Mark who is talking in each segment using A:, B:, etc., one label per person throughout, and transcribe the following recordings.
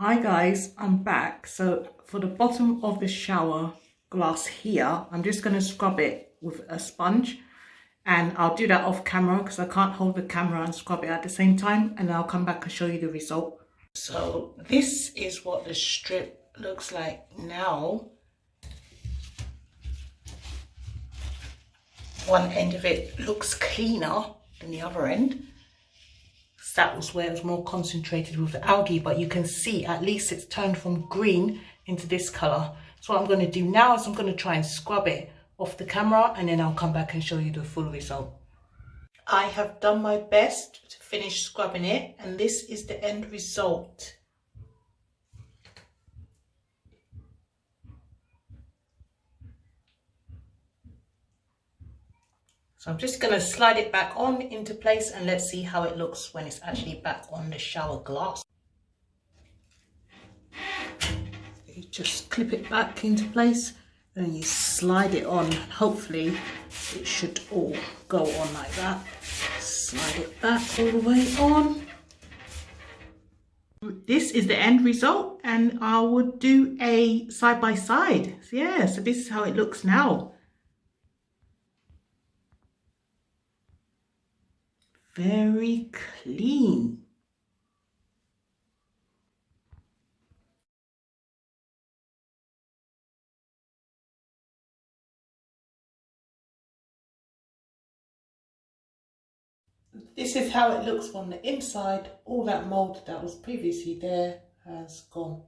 A: Hi guys, I'm back. So for the bottom of the shower glass here, I'm just going to scrub it with a sponge, and I'll do that off camera because I can't hold the camera and scrub it at the same time, and I'll come back and show you the result. So this is what the strip looks like now. One end of it looks cleaner than the other end. That was where it was more concentrated with the algae, but you can see at least it's turned from green into this color. So what I'm going to do now is I'm going to try and scrub it off the camera, and then I'll come back and show you the full result. I have done my best to finish scrubbing it, and this is the end result. So I'm just going to slide it back on into place, and let's see how it looks when it's actually back on the shower glass. You just clip it back into place and you slide it on. Hopefully it should all go on like that. Slide it back all the way on. This is the end result, and I would do a side by side. So yeah, so this is how it looks now. Very clean. This is how it looks on the inside. All that mould that was previously there has gone.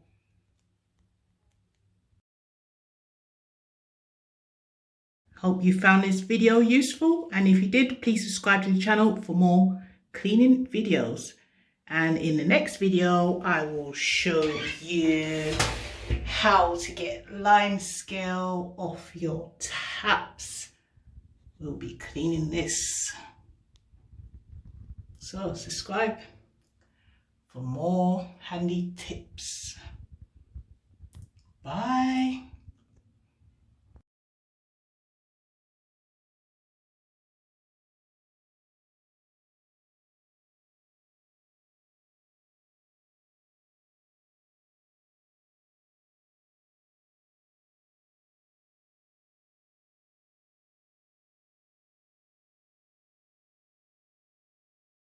A: Hope you found this video useful, and if you did, please subscribe to the channel for more cleaning videos. And in the next video, I will show you how to get lime scale off your taps. We'll be cleaning this. So subscribe for more handy tips. Bye.